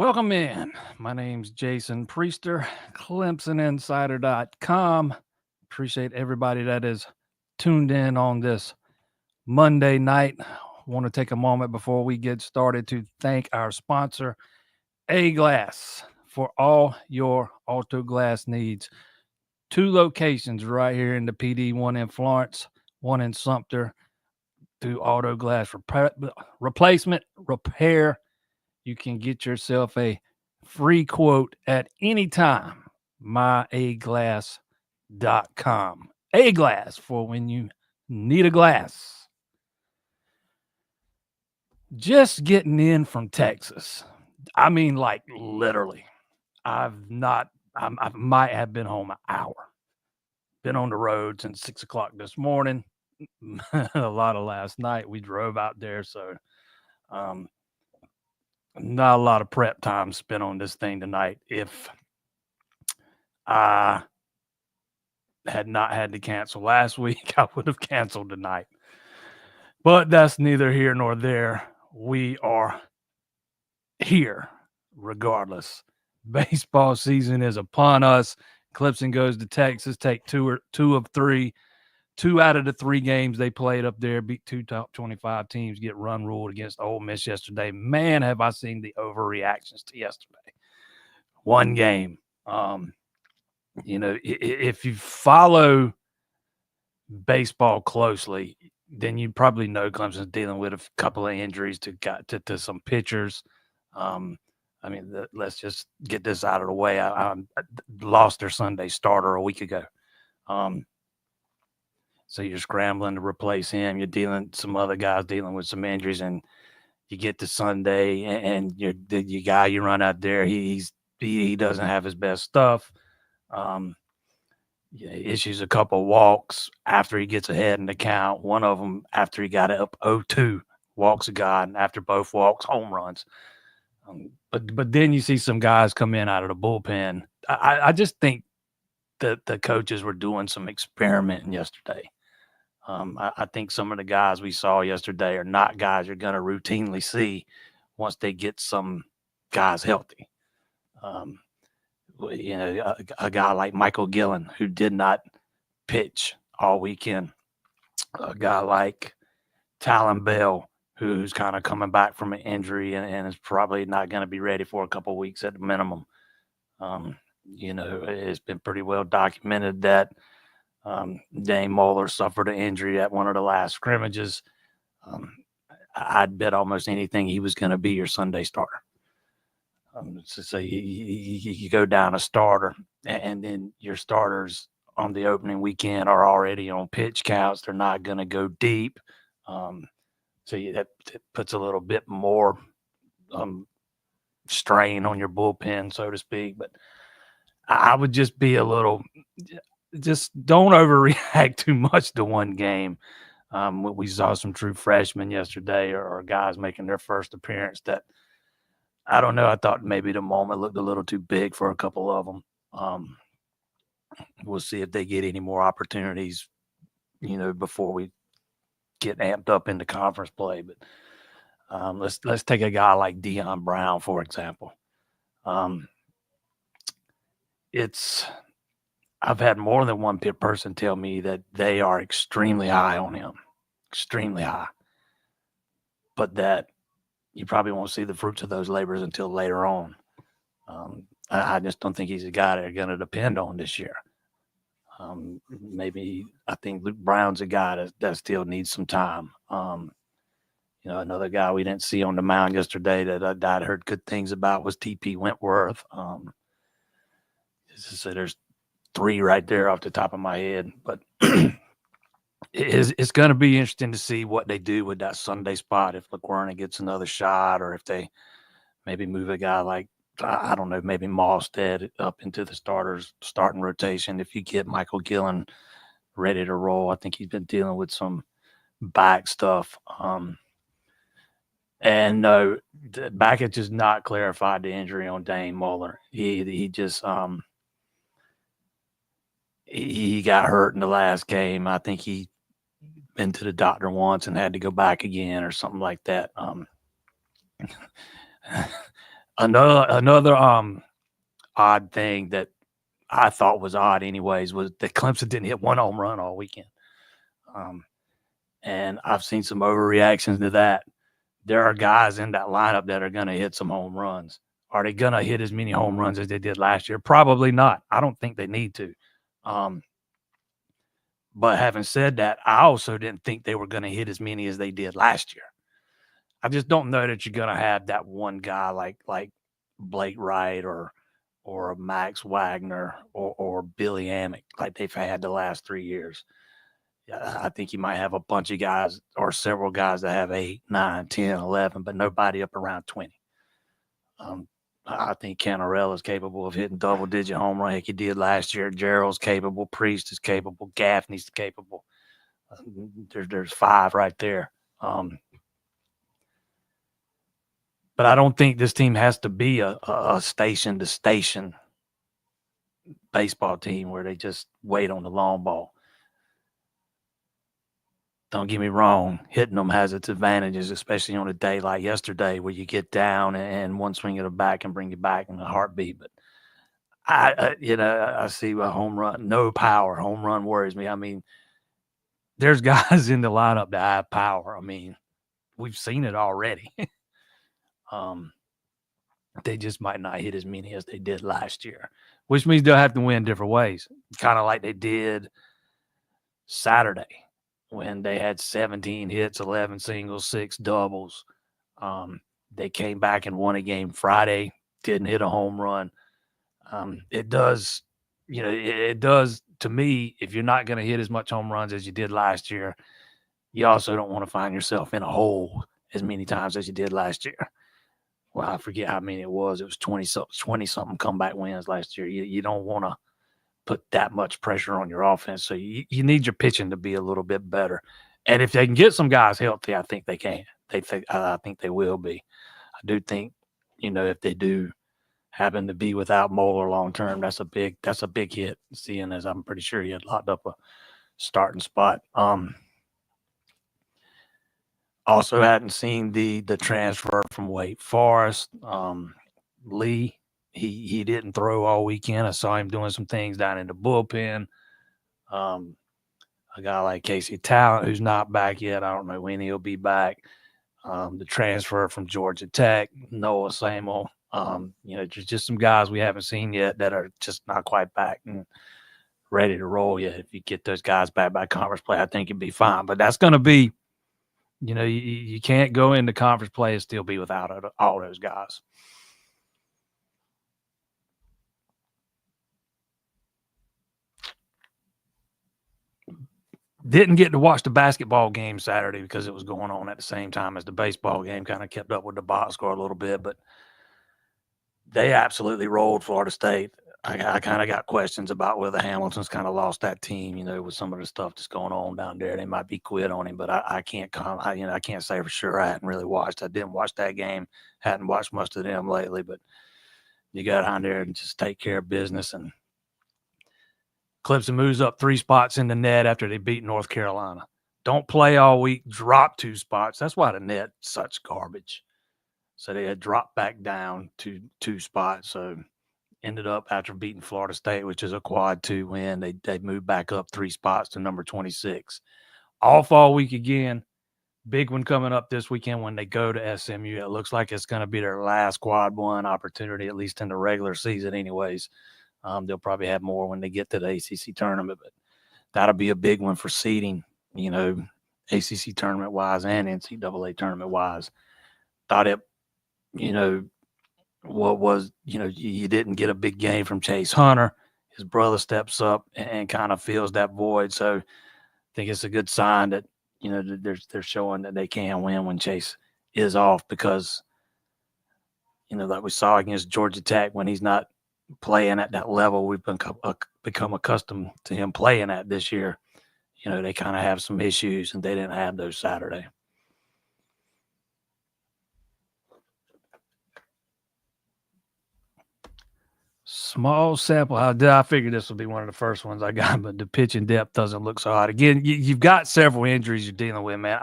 Welcome in. My name's Jason Priester, ClemsonInsider.com. Appreciate everybody that is tuned in on this Monday night. Want to take a moment before we get started to thank our sponsor, A-Glass, for all your auto glass needs. 2 locations right here in the PD, one in Florence, one in Sumter. Do auto glass replacement, repair. You can get yourself a free quote at any time. myaglass.com. A-Glass for when you need a glass. Just getting in from Texas. I mean, like literally. I might have been home an hour. Been on the road since 6 o'clock this morning. A lot of last night. We drove out there, so not a lot of prep time spent on this thing tonight. If I had not had to cancel last week, I would have canceled tonight. But that's neither here nor there. We are here regardless. Baseball season is upon us. Clemson goes to Texas, take two of three. 2 out of the 3 games they played up there, beat 2 top 25 teams, get run ruled against Ole Miss yesterday. Man, have I seen the overreactions to yesterday. One game. If you follow baseball closely, then you probably know Clemson's dealing with a couple of injuries to some pitchers. Let's just get this out of the way. I lost their Sunday starter a week ago. So you're scrambling to replace him. Some other guys dealing with some injuries, and you get to Sunday, and the guy you run out there, he doesn't have his best stuff. Issues a couple walks after he gets ahead in the count. One of them after he got up 0-2, walks a guy, and after both walks, home runs. But then you see some guys come in out of the bullpen. I just think that the coaches were doing some experimenting yesterday. I think some of the guys we saw yesterday are not guys you're going to routinely see once they get some guys healthy. A guy like Michael Gillen, who did not pitch all weekend. A guy like Talon Bell, who's kind of coming back from an injury and is probably not going to be ready for a couple of weeks at the minimum. It's been pretty well documented that Dane Moeller suffered an injury at one of the last scrimmages. I'd bet almost anything he was going to be your Sunday starter. So you go down a starter, and then your starters on the opening weekend are already on pitch counts. They're not going to go deep. That puts a little bit more strain on your bullpen, so to speak. But I would just be just don't overreact too much to one game. We saw some true freshmen yesterday or guys making their first appearance that, I don't know, I thought maybe the moment looked a little too big for a couple of them. We'll see if they get any more opportunities, before we get amped up into conference play. But let's take a guy like Deion Brown, for example. I've had more than one person tell me that they are extremely high on him, extremely high, but that you probably won't see the fruits of those labors until later on. I just don't think he's a guy they're going to depend on this year. I think Luke Brown's a guy that still needs some time. Another guy we didn't see on the mound yesterday that I'd heard good things about was TP Wentworth. So there's 3 right there off the top of my head, but it's going to be interesting to see what they do with that Sunday spot. If LaQuerna gets another shot, or if they maybe move a guy like, I don't know, maybe Mostad up into the starting rotation. If you get Michael Gillen ready to roll, I think he's been dealing with some back stuff. And no, Backett just not clarified the injury on Dane Moeller. He just he got hurt in the last game. I think he been to the doctor once and had to go back again or something like that. Another odd thing that I thought was odd anyways was that Clemson didn't hit one home run all weekend. And I've seen some overreactions to that. There are guys in that lineup that are going to hit some home runs. Are they going to hit as many home runs as they did last year? Probably not. I don't think they need to. But having said that, I also didn't think they were going to hit as many as they did last year. I just don't know that you're going to have that one guy like Blake Wright or Max Wagner or Billy Amick like they've had the last 3 years. I think you might have a bunch of guys or several guys that have 8, 9, 10, 11, but nobody up around 20. I think Canarell is capable of hitting double-digit home run like he did last year. Gerald's capable. Priest is capable. Gaffney's capable. There's 5 right there. But I don't think this team has to be a station-to-station baseball team where they just wait on the long ball. Don't get me wrong, hitting them has its advantages, especially on a day like yesterday where you get down and one swing of the bat can bring you back in a heartbeat. But I see a home run, no power. Home run worries me. I mean, there's guys in the lineup that have power. I mean, we've seen it already. They just might not hit as many as they did last year, which means they'll have to win different ways, kind of like they did Saturday when they had 17 hits, 11 singles, 6 doubles. They came back and won a game Friday, didn't hit a home run. It does to me, if you're not going to hit as much home runs as you did last year, you also don't want to find yourself in a hole as many times as you did last year. Well, I forget how many it was. It was 20-something comeback wins last year. You don't want to put that much pressure on your offense. So you need your pitching to be a little bit better. And if they can get some guys healthy, I think they can. I think they will be. I do think, if they do happen to be without Moeller long term, that's a big hit, seeing as I'm pretty sure he had locked up a starting spot. Also hadn't seen the transfer from Wake Forest. Lee, he didn't throw all weekend. I saw him doing some things down in the bullpen. A guy like Casey Talent, who's not back yet. I don't know when he'll be back. The transfer from Georgia Tech, Noah Samuel. Just some guys we haven't seen yet that are just not quite back and ready to roll yet. If you get those guys back by conference play, I think it'd be fine. But that's going to be, you can't go into conference play and still be without all those guys. Didn't get to watch the basketball game Saturday because it was going on at the same time as the baseball game. Kind of kept up with the box score a little bit, but they absolutely rolled Florida State. I kind of got questions about whether Hamilton's kind of lost that team, with some of the stuff that's going on down there. They might be quit on him, but I can't I can't say for sure. I hadn't really watched. I didn't watch that game. Hadn't watched much of them lately, but you got on there and just take care of business. And Clemson moves up 3 spots in the net after they beat North Carolina. Don't play all week, drop 2 spots. That's why the net's such garbage. So they had dropped back down to 2 spots. So ended up after beating Florida State, which is a quad 2 win, they moved back up 3 spots to number 26. Off all week again. Big one coming up this weekend when they go to SMU. It looks like it's going to be their last quad 1 opportunity, at least in the regular season anyways. They'll probably have more when they get to the ACC tournament, but that'll be a big one for seeding, ACC tournament-wise and NCAA tournament-wise. Thought it, what was, you didn't get a big game from Chase Hunter. His brother steps up and kind of fills that void. So I think it's a good sign that, they're showing that they can win when Chase is off because, like we saw against Georgia Tech when he's not playing at that level we've become accustomed to him playing at this year. They kind of have some issues, and they didn't have those Saturday. Small sample. I figured this will be one of the first ones I got, but the pitching depth doesn't look so hot. Again, you've got several injuries you're dealing with, man.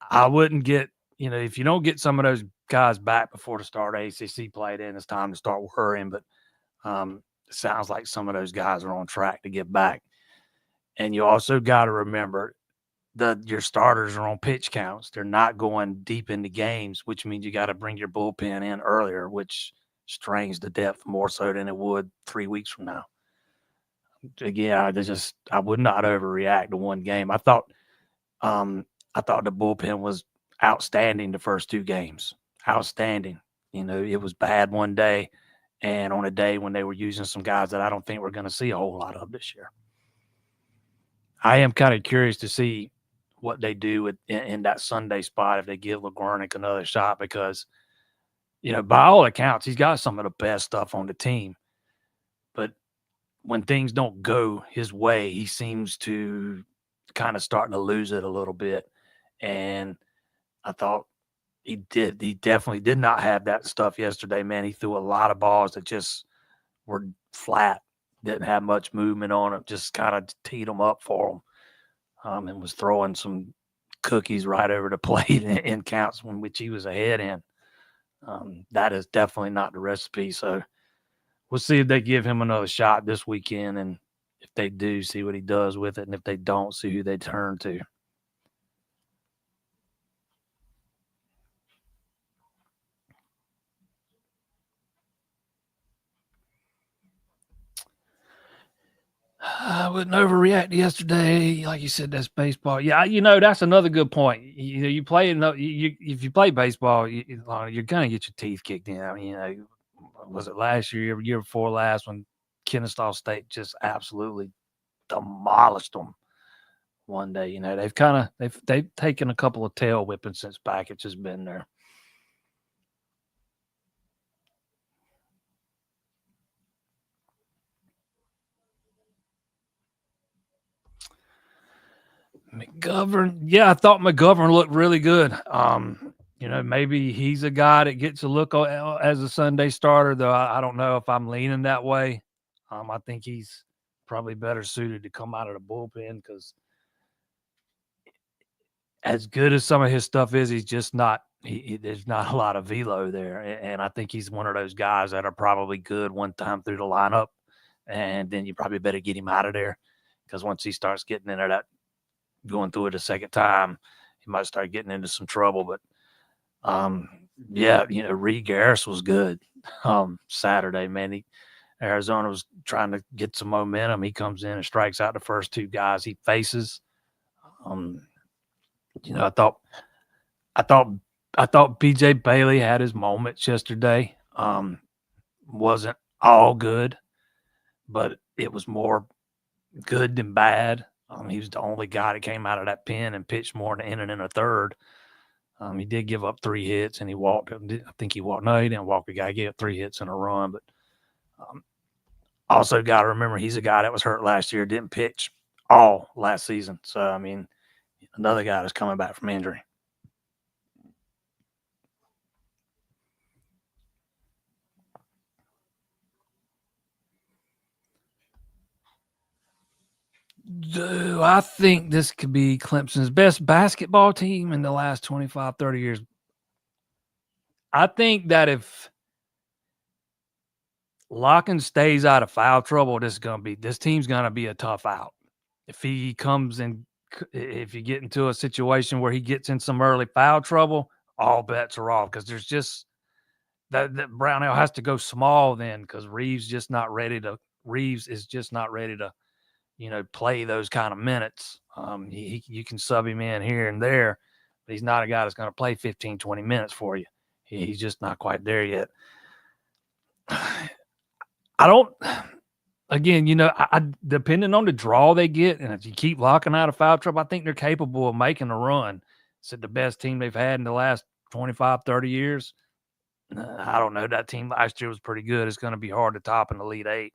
I wouldn't get, if you don't get some of those guys back before the start of ACC play, then it's time to start worrying. But it sounds like some of those guys are on track to get back. And you also got to remember that your starters are on pitch counts. They're not going deep into games, which means you got to bring your bullpen in earlier, which strains the depth more so than it would 3 weeks from now. Again, I would not overreact to one game. I thought the bullpen was outstanding the first 2 games. Outstanding. It was bad one day, and on a day when they were using some guys that I don't think we're going to see a whole lot of this year. I am kind of curious to see what they do in that Sunday spot if they give LeGuernick another shot because, by all accounts, he's got some of the best stuff on the team. But when things don't go his way, he seems to kind of starting to lose it a little bit. And I thought he definitely did not have that stuff yesterday, man. He threw a lot of balls that just were flat, didn't have much movement on them, just kind of teed them up for him. And was throwing some cookies right over the plate in counts in which he was ahead in. That is definitely not the recipe. So we'll see if they give him another shot this weekend. And if they do, see what he does with it. And if they don't, see who they turn to. I wouldn't overreact yesterday. Like you said, that's baseball. Yeah, that's another good point. You play if you play baseball, you're gonna get your teeth kicked in. I mean, was it last year, year before last, when Kennesaw State just absolutely demolished them one day? They've taken a couple of tail whippings since Bakich has been there. McGovern, yeah, I thought McGovern looked really good. Maybe he's a guy that gets a look as a Sunday starter, though I don't know if I'm leaning that way. I think he's probably better suited to come out of the bullpen because as good as some of his stuff is, he's just not there's not a lot of velo there. And I think he's one of those guys that are probably good one time through the lineup, and then you probably better get him out of there because once he starts getting into that, going through it a second time, he might start getting into some trouble. But Reed Garris was good Saturday, man. Arizona was trying to get some momentum. He comes in and strikes out the first 2 guys he faces. I thought BJ Bailey had his moments yesterday. Wasn't all good, but it was more good than bad. He was the only guy that came out of that pen and pitched more than an inning and a third. He did give up 3 hits and he walked. I think he walked. No, he didn't walk a guy. He gave up 3 hits and a run. But also got to remember he's a guy that was hurt last year, didn't pitch all last season. So, I mean, another guy that's coming back from injury. Do I think this could be Clemson's best basketball team in the last 25, 30 years? I think that if Locken stays out of foul trouble, this team's going to be a tough out. If he comes in, if you get into a situation where he gets in some early foul trouble, all bets are off because there's just that Brownell has to go small then because Reeves is just not ready to play those kind of minutes. You can sub him in here and there, but he's not a guy that's going to play 15, 20 minutes for you. He's just not quite there yet. Depending on the draw they get, and if you keep locking out of foul trouble, I think they're capable of making a run. It's the best team they've had in the last 25, 30 years. I don't know. That team last year was pretty good. It's going to be hard to top in the Elite Eight.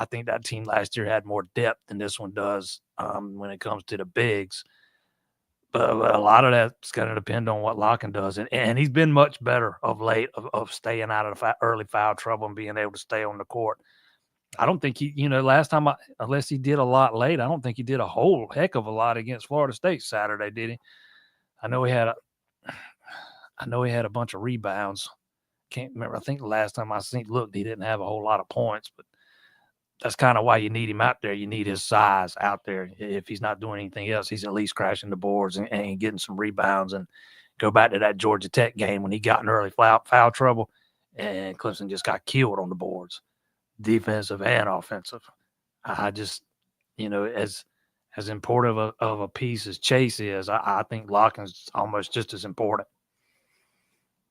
I think that team last year had more depth than this one does when it comes to the bigs. But a lot of that's going to depend on what Locken does. And he's been much better of late of staying out of the early foul trouble and being able to stay on the court. I don't think last time, unless he did a lot late, I don't think he did a whole heck of a lot against Florida State Saturday, did he? I know he had I know he had a bunch of rebounds. Can't remember. I think the last time I looked, he didn't have a whole lot of points, but that's kind of why you need him out there. You need his size out there. If he's not doing anything else, he's at least crashing the boards and getting some rebounds. And go back to that Georgia Tech game when he got in early foul trouble, and Clemson just got killed on the boards, defensive and offensive. I just, as important of a piece as Chase is, I think Lockens almost just as important.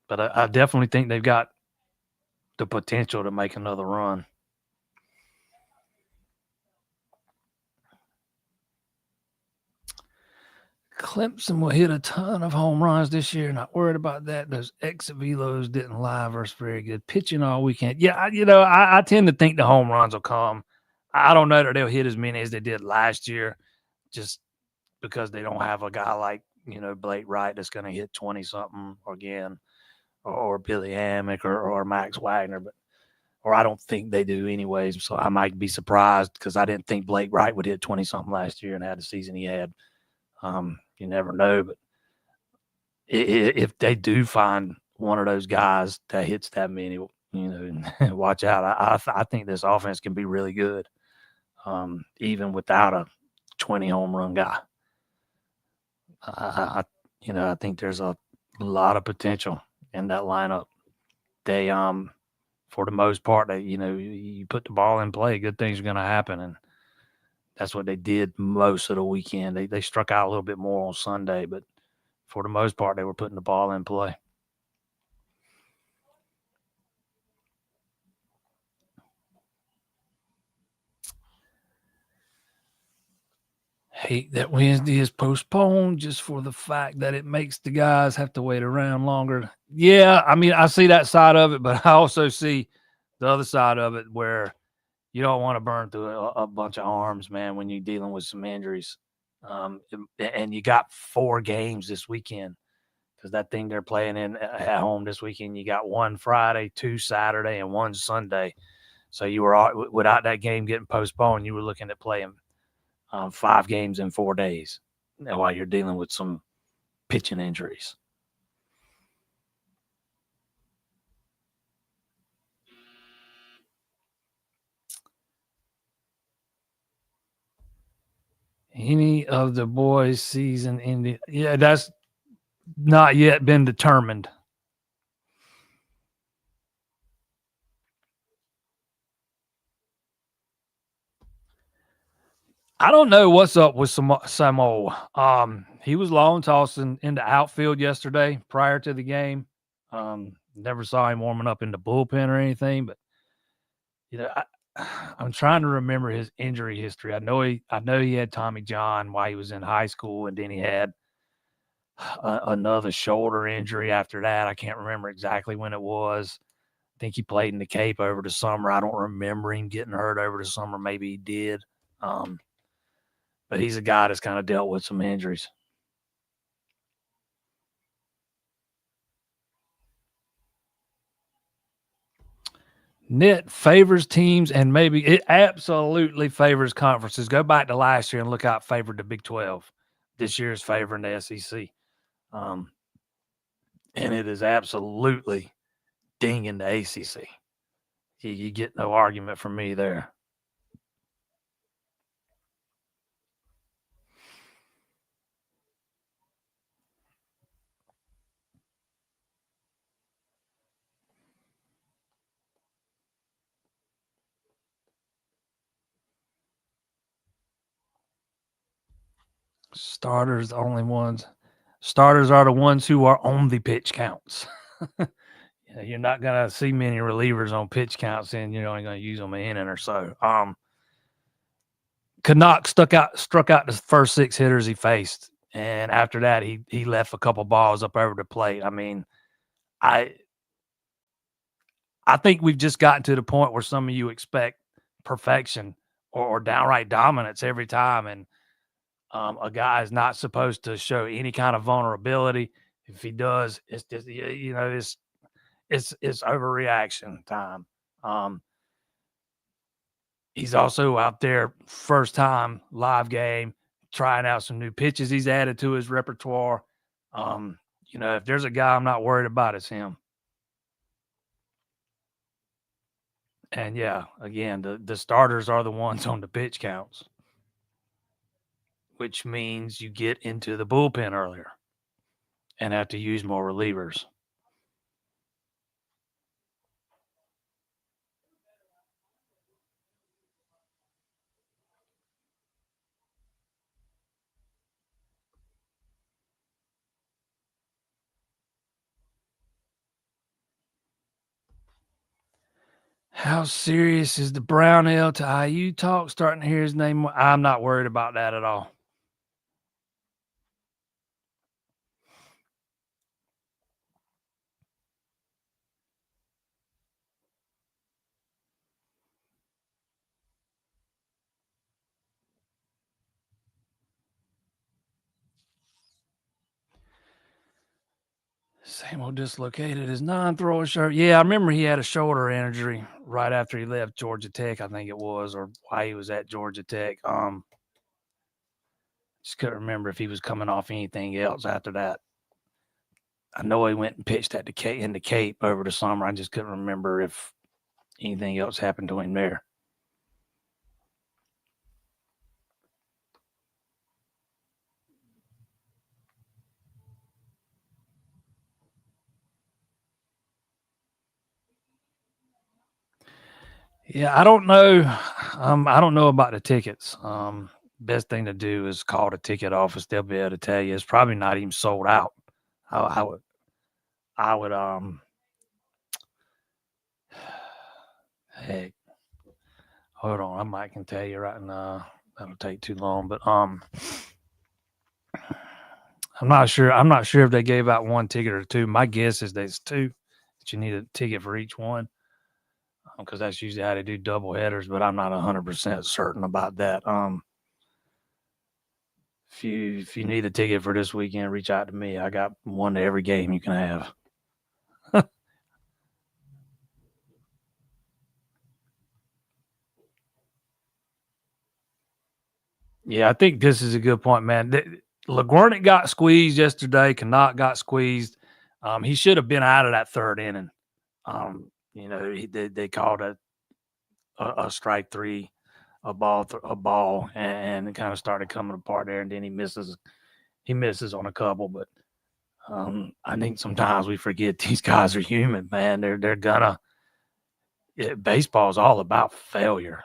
But I definitely think they've got the potential to make another run. Clemson will hit a ton of home runs this year. Not worried about that. Those exit velos didn't lie versus very good pitching all weekend. Yeah, I tend to think the home runs will come. I don't know that they'll hit as many as they did last year, just because they don't have a guy like Blake Wright that's going to hit 20 something again, or Billy Hammock or Max Wagner, or I don't think they do anyways. So I might be surprised because I didn't think Blake Wright would hit 20 something last year and had the season he had. You never know, but if they do find one of those guys that hits that many, watch out. I think this offense can be really good, even without a 20 home run guy. I think there's a lot of potential in that lineup. They, for the most part, you put the ball in play, good things are going to happen, and that's what they did most of the weekend. They struck out a little bit more on Sunday, but for the most part, they were putting the ball in play. Hate that Wednesday is postponed just for the fact that it makes the guys have to wait around longer. Yeah, I mean, I see that side of it, but I also see the other side of it where you don't want to burn through a bunch of arms, man, when you're dealing with some injuries. And you got 4 games this weekend because that thing they're playing in at home this weekend, you got 1 Friday, 2 Saturday, and 1 Sunday. So you were without that game getting postponed, you were looking at playing 5 games in 4 days while you're dealing with some pitching injuries. Any of the boys' season ending? Yeah, that's not yet been determined. I don't know what's up with Samoa. He was long tossing in the outfield yesterday prior to the game. Never saw him warming up in the bullpen or anything, but I'm trying to remember his injury history. I know he had Tommy John while he was in high school, and then he had another shoulder injury after that. I can't remember exactly when it was. I think he played in the Cape over the summer. I don't remember him getting hurt over the summer. Maybe he did. But he's a guy that's kind of dealt with some injuries. Net favors teams, and maybe it absolutely favors conferences. Go back to last year and look how it favored the Big 12. This year is favoring the SEC. And it is absolutely dinging the ACC. You get no argument from me there. Starters are the ones who are on the pitch counts. You're not going to see many relievers on pitch counts, and you're only going to use them an inning or so. Canuck struck out the first 6 hitters he faced, and after that, he left a couple balls up over the plate. I mean, I think we've just gotten to the point where some of you expect perfection or downright dominance every time, and a guy is not supposed to show any kind of vulnerability. If he does, it's just it's overreaction time. He's also out there first time live game, trying out some new pitches he's added to his repertoire. If there's a guy I'm not worried about, it's him. And yeah, again, the starters are the ones on the pitch counts, which means you get into the bullpen earlier and have to use more relievers. How serious is the Brown L to IU talk? Starting to hear his name. I'm not worried about that at all. Same old dislocated his non-throwing shirt. Yeah, I remember he had a shoulder injury right after he left Georgia Tech, I think it was, or why he was at Georgia Tech. Just couldn't remember if he was coming off anything else after that. I know he went and pitched at in the Cape over the summer. I just couldn't remember if anything else happened to him there. Yeah, I don't know. I don't know about the tickets. Best thing to do is call the ticket office. They'll be able to tell you. It's probably not even sold out. I would heck, hold on. I might can tell you right now. That'll take too long, but I'm not sure. I'm not sure if they gave out one ticket or two. My guess is there's two. That you need a ticket for each one, because that's usually how they do double headers. But I'm not 100% certain about that. If you need a ticket for this weekend, reach out to me. I got one to every game you can have. Yeah, I think this is a good point, man. LaGuarnick got squeezed yesterday. Connacht got squeezed. He should have been out of that third inning. They called a strike three, a ball, and it kind of started coming apart there. And then he misses on a couple. But I think sometimes we forget these guys are human, man. They're gonna. Baseball is all about failure,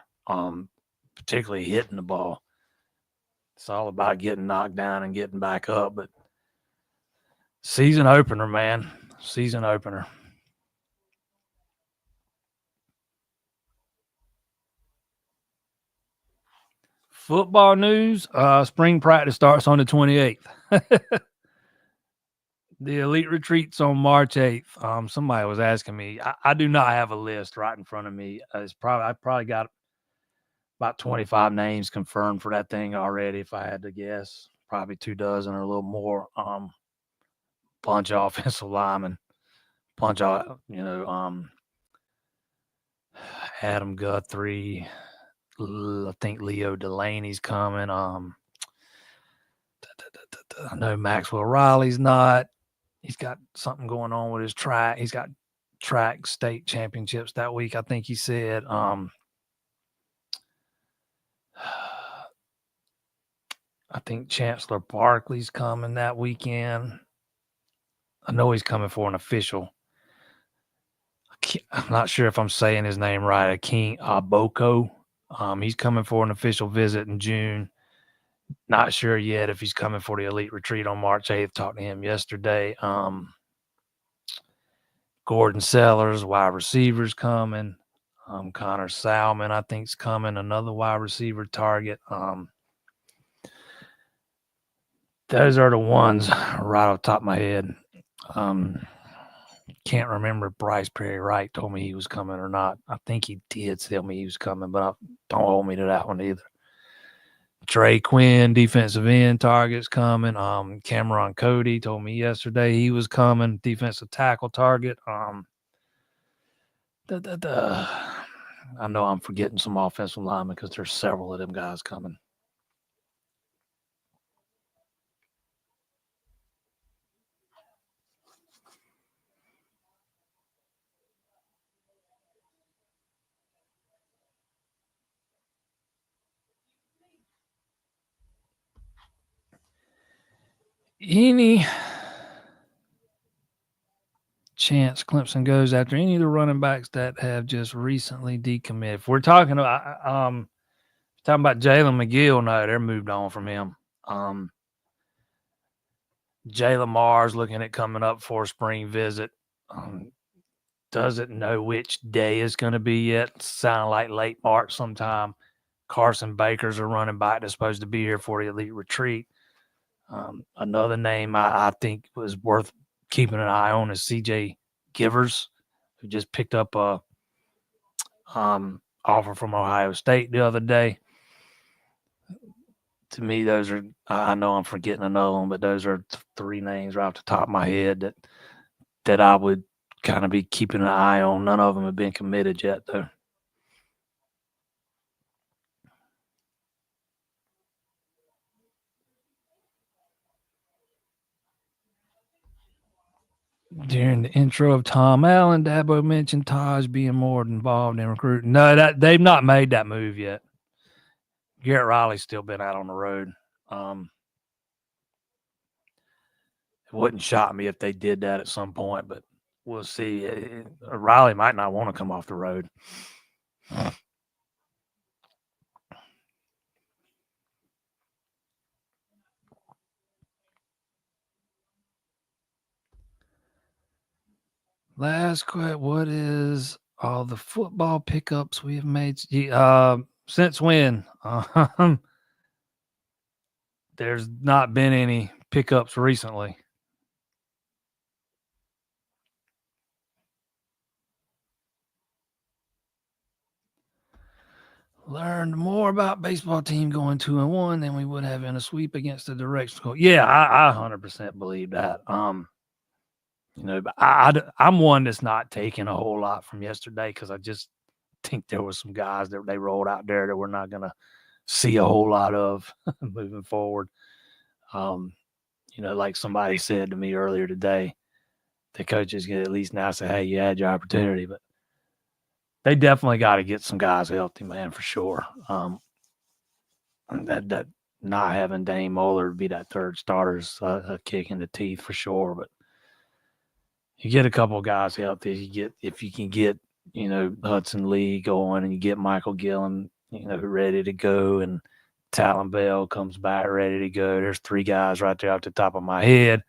particularly hitting the ball. It's all about getting knocked down and getting back up. But season opener, man. Season opener. Football news. Spring practice starts on the 28th. The elite retreat's on March 8th. Somebody was asking me. I do not have a list right in front of me. I probably got about 25 names confirmed for that thing already. If I had to guess, probably 24 or a little more. Bunch of offensive linemen, bunch of Adam Guthrie. I think Leo Delaney's coming. I know Maxwell Riley's not. He's got something going on with his track. He's got track state championships that week, I think he said. I think Chancellor Barkley's coming that weekend. I know he's coming for an official. I'm not sure if I'm saying his name right. King Aboko. He's coming for an official visit in June. Not sure yet if he's coming for the elite retreat on March 8th. Talked to him yesterday. Gordon Sellers, wide receivers coming. Connor Salmon, I think, is coming. Another wide receiver target. Those are the ones right off the top of my head. Can't remember if Bryce Perry Wright told me he was coming or not. I think he did tell me he was coming, but don't hold me to that one either. Trey Quinn, defensive end targets coming. Cameron Cody told me yesterday he was coming. Defensive tackle target. I know I'm forgetting some offensive linemen because there's several of them guys coming. Any chance Clemson goes after any of the running backs that have just recently decommitted? If we're talking about Jalen McGill, no, they're moved on from him. Jalen Marr's looking at coming up for a spring visit. Doesn't know which day is going to be yet. Sound like late March sometime. Carson Baker's a running back that's supposed to be here for the elite retreat. Another name I think was worth keeping an eye on is CJ Givers, who just picked up a offer from Ohio State the other day. To me, those are, I know I'm forgetting another one, but those are three names right off the top of my head that I would kind of be keeping an eye on. None of them have been committed yet, though. During the intro of Tom Allen, Dabo mentioned Taj being more involved in recruiting. No, that they've not made that move yet. Garrett Riley's still been out on the road. It wouldn't shock me if they did that at some point, but we'll see. Riley might not want to come off the road. Last question: what is all the football pickups we have made? Since when? There's not been any pickups recently. Learned more about baseball team going 2-1 than we would have in a sweep against the direct score. Yeah, I 100% believe that. But I'm one that's not taking a whole lot from yesterday because I just think there were some guys that they rolled out there that we're not going to see a whole lot of moving forward. Like somebody said to me earlier today, the coaches can at least now say, hey, you had your opportunity, but they definitely got to get some guys healthy, man, for sure. That not having Dane Moeller be that third starter's a kick in the teeth for sure. But you get a couple of guys healthy. If you can get Hudson Lee going, and you get Michael Gillen ready to go, and Talon Bell comes back ready to go. There's three guys right there off the top of my head.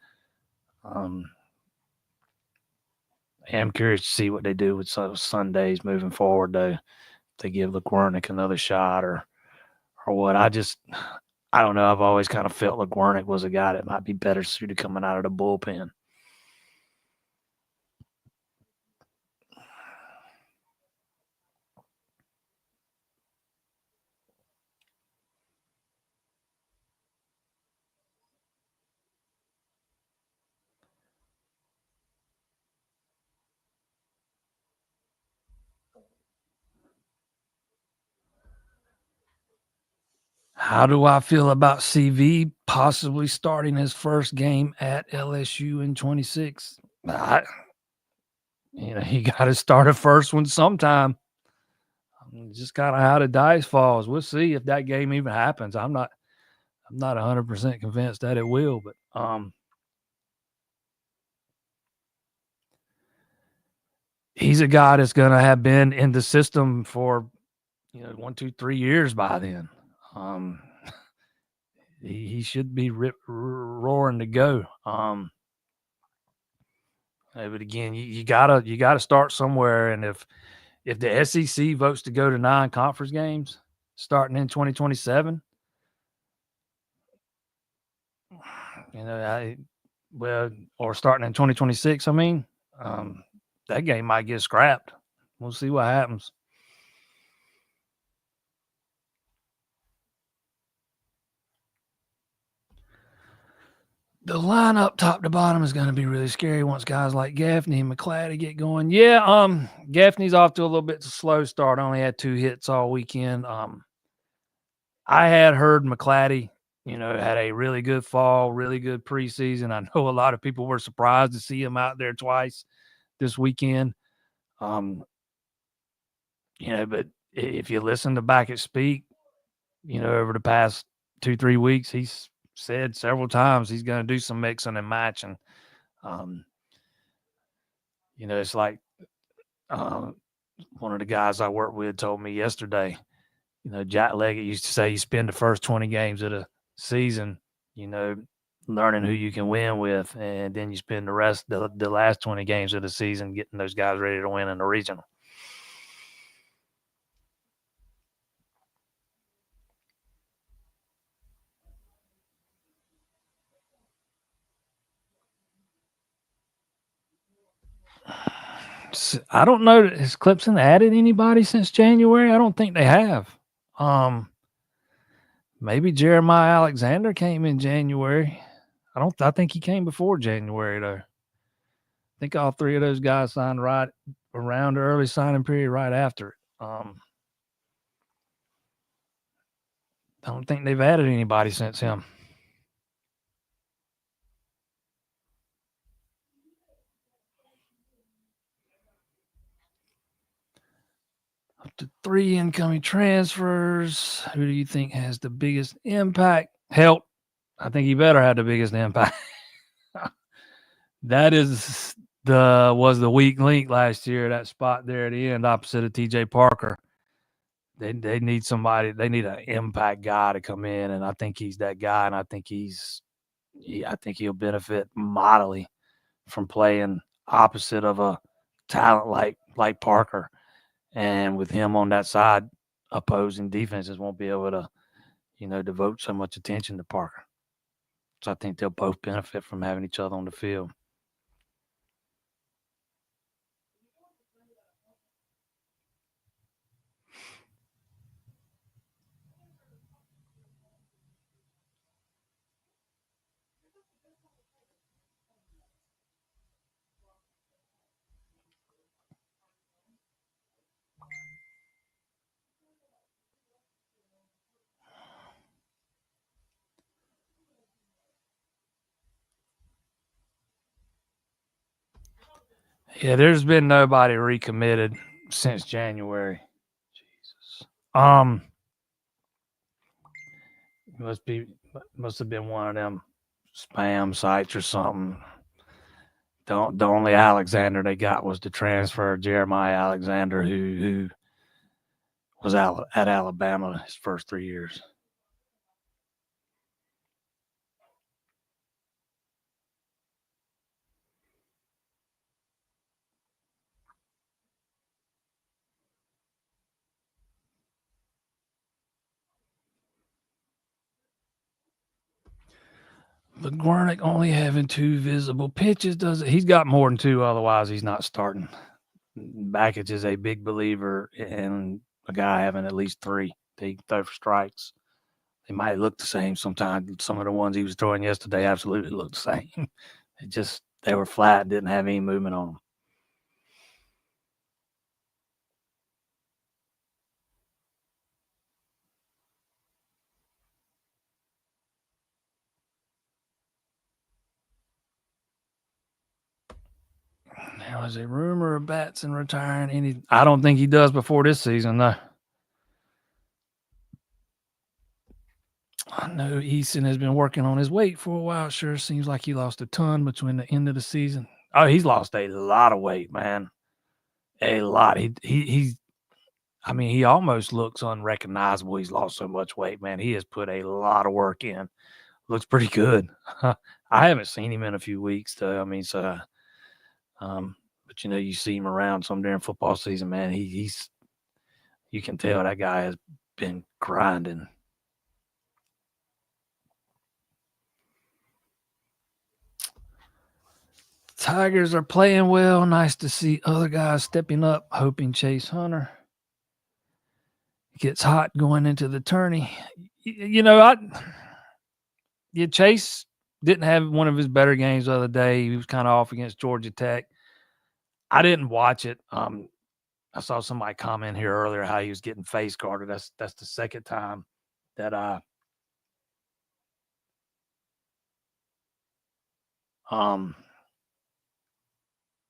I'm curious to see what they do with Sundays moving forward, though. If they give LeGwernick another shot or what. I don't know. I've always kind of felt LeGwernick was a guy that might be better suited coming out of the bullpen. How do I feel about CV possibly starting his first game at LSU in 26? He got to start a first one sometime. Just kind of how the dice falls. We'll see if that game even happens. I'm not 100% convinced that it will, but he's a guy that's going to have been in the system for 1, 2, 3 years by then. He should be roaring to go. But again, you gotta start somewhere, and if the SEC votes to go to 9 conference games starting in 2027, or starting in 2026, that game might get scrapped. We'll see what happens. The lineup top to bottom is going to be really scary once guys like Gaffney and McClatty get going. Yeah, Gaffney's off to a little bit of a slow start. Only had 2 hits all weekend. I had heard McClatty, had a really good fall, really good preseason. I know a lot of people were surprised to see him out there twice this weekend. But if you listen to Backett speak, over the past 2-3 weeks, he's said several times he's going to do some mixing and matching. Um, it's like one of the guys I work with told me yesterday. Jack Leggett used to say you spend the first 20 games of the season, learning who you can win with, and then you spend the last 20 games of the season getting those guys ready to win in the regional. I don't know. Has Clemson added anybody since January? I don't think they have. Maybe Jeremiah Alexander came in January. I think he came before January though. I think all three of those guys signed right around the early signing period, right after it. I don't think they've added anybody since him. Up to 3 incoming transfers. Who do you think has the biggest impact? Help. I think he better have the biggest impact. That was the weak link last year, that spot there at the end opposite of TJ Parker. They need somebody, they need an impact guy to come in, and I think he's that guy, and I think he'll benefit mightily from playing opposite of a talent like Parker. And with him on that side, opposing defenses won't be able to, devote so much attention to Parker. So I think they'll both benefit from having each other on the field. Yeah, there's been nobody recommitted since January. Jesus. Must have been one of them spam sites or something. The only Alexander they got was the transfer Jeremiah Alexander, who was out at Alabama his first 3 years. But Guernick only having 2 visible pitches he's got more than 2, otherwise he's not starting. Backage is a big believer in a guy having at least 3 that he can throw for strikes. They might look the same sometimes. Some of the ones he was throwing yesterday absolutely looked the same. They were flat, didn't have any movement on them. There was a rumor of Batson retiring. I don't think he does before this season, though. I know Easton has been working on his weight for a while. Sure seems like he lost a ton between the end of the season. Oh, he's lost a lot of weight, man. A lot. He almost looks unrecognizable. He's lost so much weight, man. He has put a lot of work in. Looks pretty good. I haven't seen him in a few weeks, though. But you see him around some during football season, man. You can tell that guy has been grinding. Tigers are playing well. Nice to see other guys stepping up, hoping Chase Hunter gets hot going into the tourney. Chase didn't have one of his better games the other day. He was kind of off against Georgia Tech. I didn't watch it. I saw somebody comment here earlier how he was getting face guarded. That's the second time that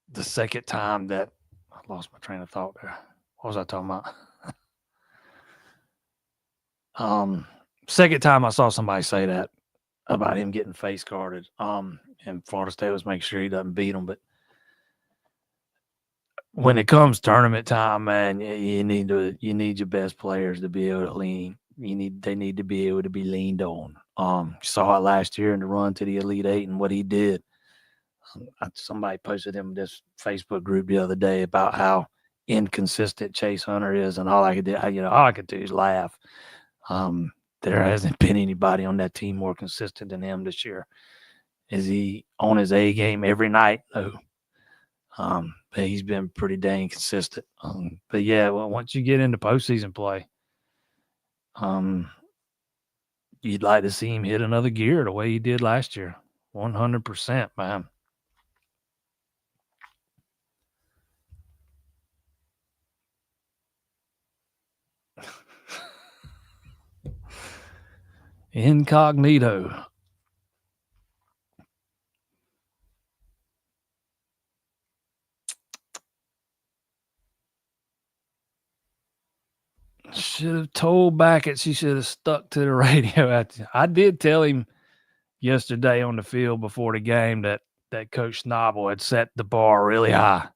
the second time that I lost my train of thought there. What was I talking about? Second time I saw somebody say that. about him getting face guarded. And Florida State was making sure he doesn't beat him. But when it comes tournament time, man, you need your best players to be able to lean. They need to be able to be leaned on. Saw it last year in the run to the Elite Eight and what he did. Somebody posted him this Facebook group the other day about how inconsistent Chase Hunter is, and all I could do is laugh. There hasn't been anybody on that team more consistent than him this year. Is he on his A game every night? No. But he's been pretty dang consistent. But yeah, well, once you get into postseason play, you'd like to see him hit another gear the way he did last year. 100%, man. Incognito. Should have told Backett she should have stuck to the radio. I did tell him yesterday on the field before the game that Coach Snobble had set the bar really high.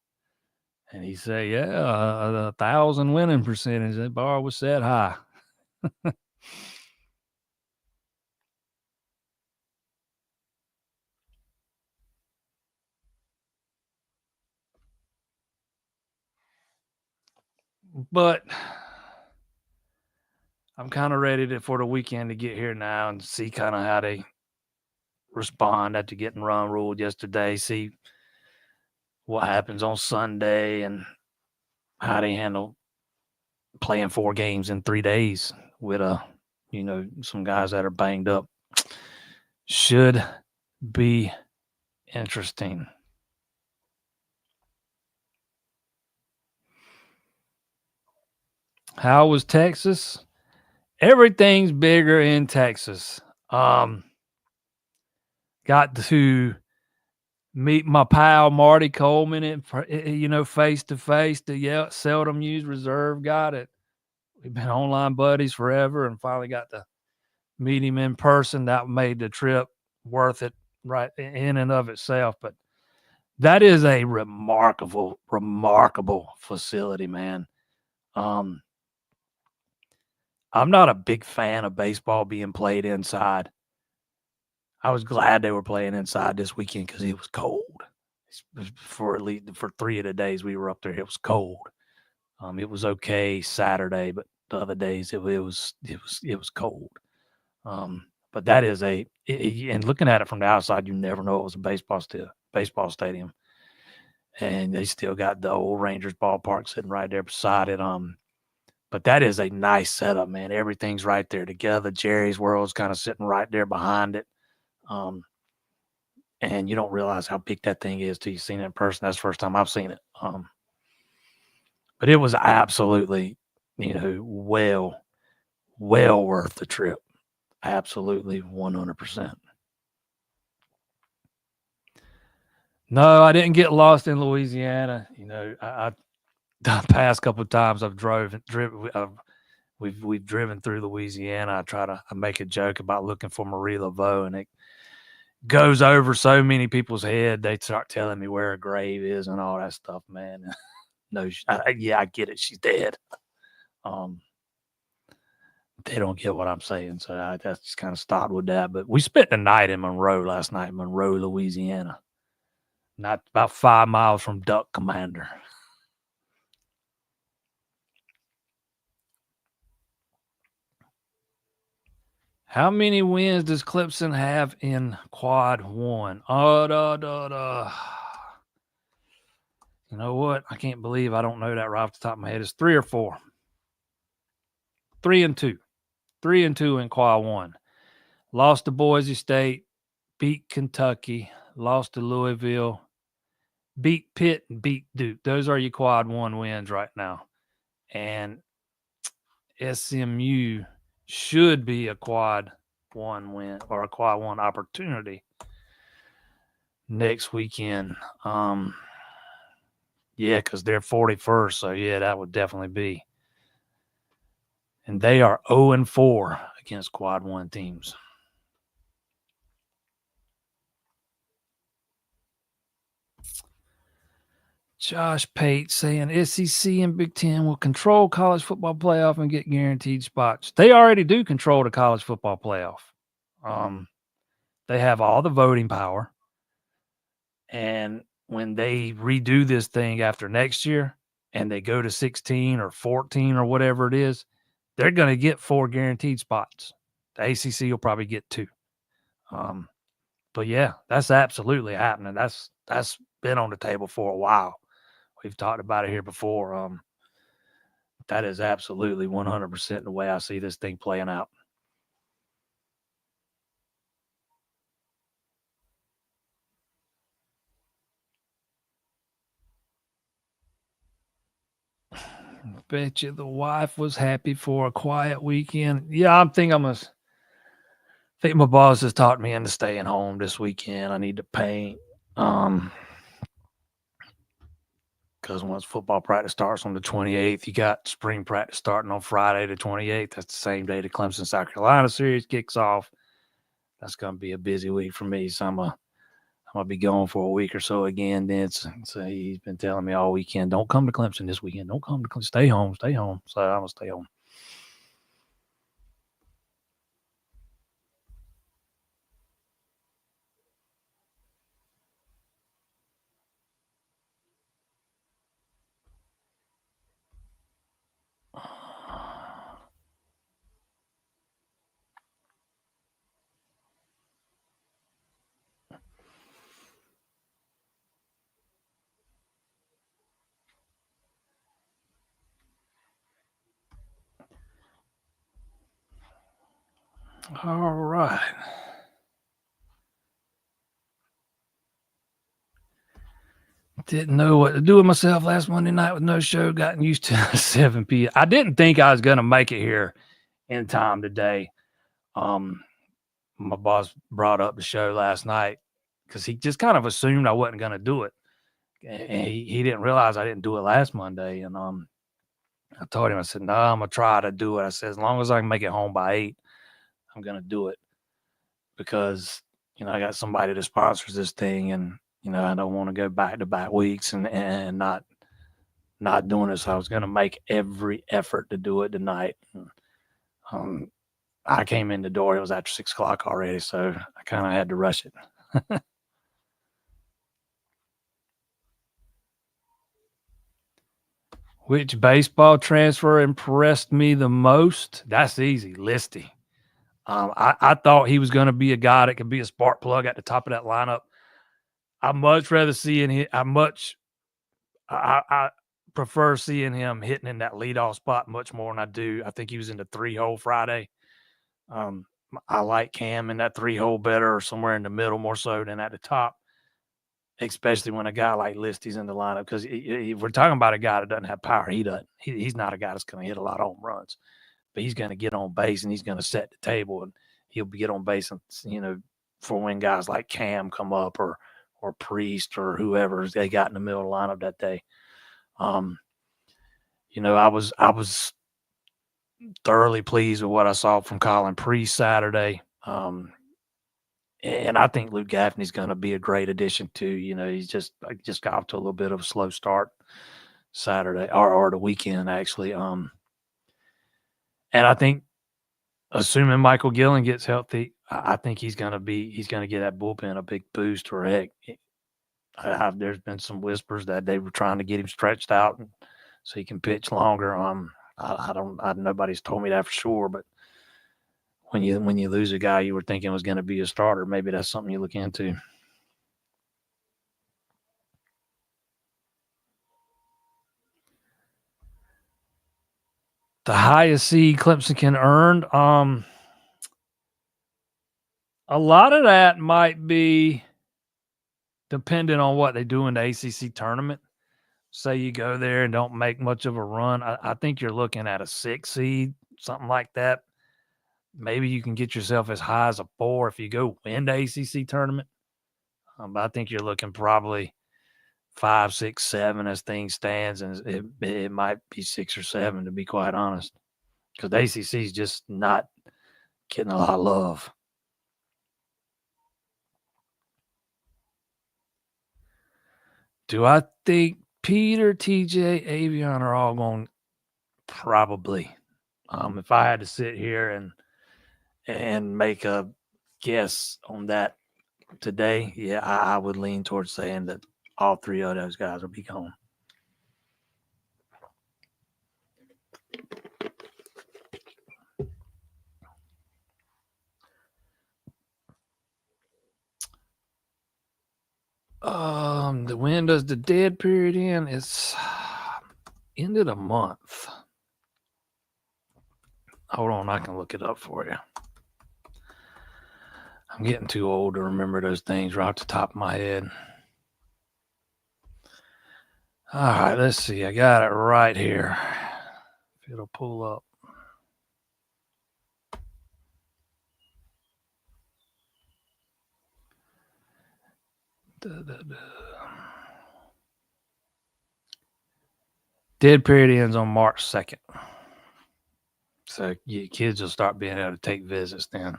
And he said, yeah, 1,000 winning percentage. That bar was set high. But I'm kind of ready for the weekend to get here now and see kind of how they respond after getting run ruled yesterday. See what happens on Sunday and how they handle playing 4 games in 3 days with some guys that are banged up. Should be interesting. How was Texas? Everything's bigger in Texas. Got to meet my pal Marty Coleman face to face. The seldom used reserve got it. We've been online buddies forever and finally got to meet him in person. That made the trip worth it right in and of itself. But that is a remarkable facility, man. I'm not a big fan of baseball being played inside. I was glad they were playing inside this weekend because it was cold. For at least for 3 of the days we were up there, it was cold. It was okay Saturday, but the other days it was cold. But that is and looking at it from the outside, you never know it was a baseball stadium, and they still got the old Rangers ballpark sitting right there beside it. But that is a nice setup, man. Everything's right there together. Jerry's World's kind of sitting right there behind it. And you don't realize how big that thing is till you've seen it in person. That's the first time I've seen it. But it was absolutely, well worth the trip. Absolutely 100%. No, I didn't get lost in Louisiana. I the past couple of times we've driven through Louisiana. I make a joke about looking for Marie Laveau, and it goes over so many people's head. They start telling me where her grave is and all that stuff, man. No, I get it. She's dead. They don't get what I'm saying, so I just kind of stopped with that. But we spent the night in Monroe last night, Monroe, Louisiana, not about 5 miles from Duck Commander. How many wins does Clemson have in quad one? You know what? I can't believe I don't know that right off the top of my head. It's 3 or 4. 3-2. 3-2 in quad one. Lost to Boise State, beat Kentucky, lost to Louisville, beat Pitt, and beat Duke. Those are your quad one wins right now. And SMU should be a quad one win or a quad one opportunity next weekend. Yeah, because they're 41st. So, yeah, that would definitely be. And they are 0-4 against quad one teams. Josh Pate saying SEC and Big Ten will control college football playoff and get guaranteed spots. They already do control the college football playoff. They have all the voting power. And when they redo this thing after next year and they go to 16 or 14 or whatever it is, they're going to get 4 guaranteed spots. The ACC will probably get 2. But yeah, that's absolutely happening. That's been on the table for a while. We've talked about it here before. That is absolutely 100% the way I see this thing playing out. Bet you the wife was happy for a quiet weekend. Yeah, I think my boss has talked me into staying home this weekend. I need to paint. Because once football practice starts on the 28th, you got spring practice starting on Friday the 28th. That's the same day the Clemson South Carolina series kicks off. That's going to be a busy week for me. So I'm gonna be gone for a week or so again. Then so he's been telling me all weekend, don't come to Clemson this weekend. Don't come to Clemson. Stay home. Stay home. So I'm gonna stay home. All right. Didn't know what to do with myself last Monday night with no show. Gotten used to 7 p.m. I didn't think I was going to make it here in time today. My boss brought up the show last night because he just kind of assumed I wasn't going to do it. And he didn't realize I didn't do it last Monday. And I told him, I said, no, I'm going to try to do it. I said, as long as I can make it home by 8, I'm going to do it because, I got somebody that sponsors this thing and, I don't want to go back-to-back weeks and not doing it. So I was going to make every effort to do it tonight. I came in the door. It was after 6 o'clock already, so I kind of had to rush it. Which baseball transfer impressed me the most? That's easy. Listy. I thought he was going to be a guy that could be a spark plug at the top of that lineup. I much rather see in him. I prefer seeing him hitting in that leadoff spot much more than I do. I think he was in the 3-hole Friday. I like Cam in that 3-hole better or somewhere in the middle more so than at the top, especially when a guy like Listy's in the lineup. Because if we're talking about a guy that doesn't have power, he doesn't. He's not a guy that's going to hit a lot of home runs, but he's going to get on base and he's going to set the table and he'll get on base and for when guys like Cam come up or Priest or whoever they got in the middle of the lineup that day. I was thoroughly pleased with what I saw from Colin Priest Saturday. And I think Luke Gaffney's going to be a great addition too. He's just got off to a little bit of a slow start Saturday or the weekend actually. And I think assuming Michael Gillen gets healthy, I think he's going to get that bullpen a big boost. Or heck, there's been some whispers that they were trying to get him stretched out so he can pitch longer. Nobody's told me that for sure, but when you lose a guy you were thinking was going to be a starter, maybe that's something you look into. The highest seed Clemson can earn, a lot of that might be dependent on what they do in the ACC tournament. Say you go there and don't make much of a run, I think you're looking at a 6 seed, something like that. Maybe you can get yourself as high as a 4 if you go win the ACC tournament. But I think you're looking probably 5, 6, 7 as things stands, and it might be 6 or 7 to be quite honest, because the ACC is just not getting a lot of love. Do I think Peter, TJ, Avion are all going probably. If I had to sit here and make a guess on that today, yeah, I would lean towards saying that all three of those guys will be gone. When does the dead period end? It's end of the month. Hold on, I can look it up for you. I'm getting too old to remember those things right off the top of my head. All right, let's see. I got it right here. If it'll pull up. Dead period ends on March 2nd. So your kids will start being able to take visits then.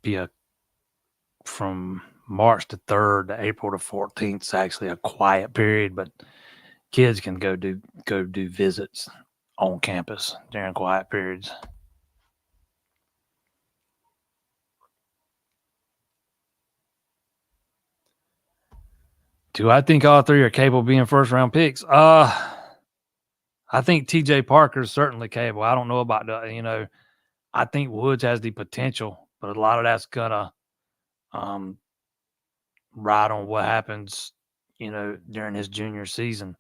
Be from March the 3rd to April the 14th is actually a quiet period, but kids can go do visits on campus during quiet periods. Do I think all three are capable of being first round picks? I think TJ Parker is certainly capable. I don't know about the, I think Woods has the potential, but a lot of that's gonna ride on what happens, during his junior season.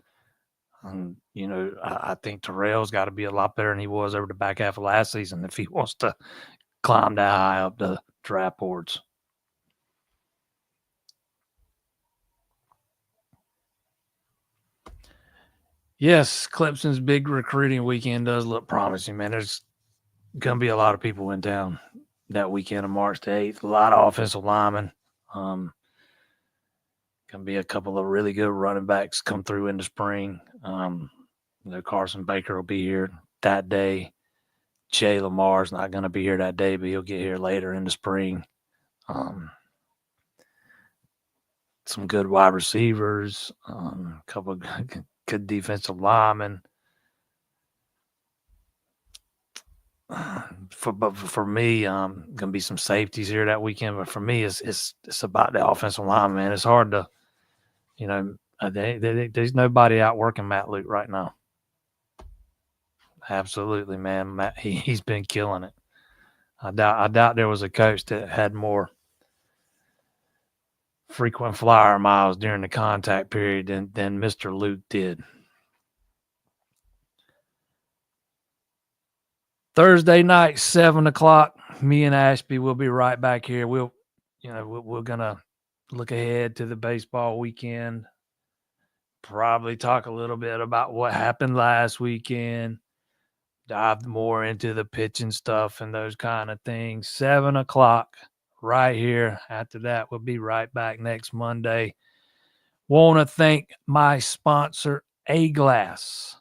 I think Terrell's got to be a lot better than he was over the back half of last season if he wants to climb that high up the draft boards. Yes, Clemson's big recruiting weekend does look promising, man. There's going to be a lot of people in town that weekend of March the 8th. A lot of offensive linemen. Going to be a couple of really good running backs come through in the spring. Carson Baker will be here that day. Jay Lamar's not going to be here that day, but he'll get here later in the spring. Some good wide receivers, a couple of good defensive linemen. For me, gonna be some safeties here that weekend. But for me, it's about the offensive line, man. It's hard to, there's nobody out working Matt Luke right now. Absolutely, man. Matt, he's been killing it. I doubt there was a coach that had more frequent flyer miles during the contact period than Mr. Luke did. Thursday night, 7:00. Me and Ashby will be right back here. We're gonna look ahead to the baseball weekend. Probably talk a little bit about what happened last weekend. Dive more into the pitching stuff and those kind of things. 7:00 right here. After that, we'll be right back next Monday. Want to thank my sponsor, A-Glass.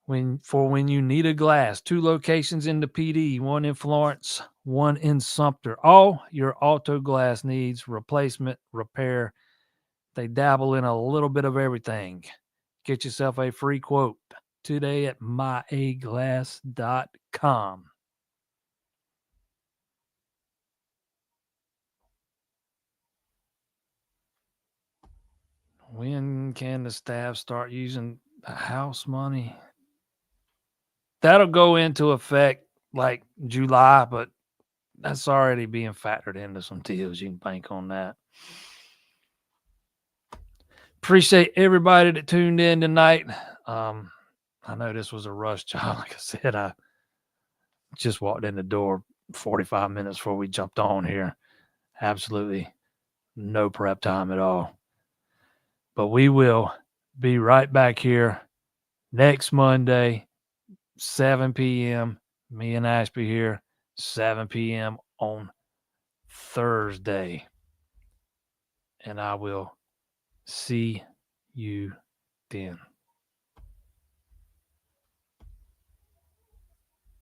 When you need a glass, 2 locations in the PD, 1 in Florence, 1 in Sumter. All your auto glass needs, replacement, repair. They dabble in a little bit of everything. Get yourself a free quote today at myaglass.com. When can the staff start using the house money? That'll go into effect like July, but that's already being factored into some deals. You can bank on that. Appreciate everybody that tuned in tonight. I know this was a rush job. Like I said, I just walked in the door 45 minutes before we jumped on here. Absolutely no prep time at all. But we will be right back here next Monday, 7 p.m. Me and Ashby here, 7 p.m. on Thursday. And I will see you then.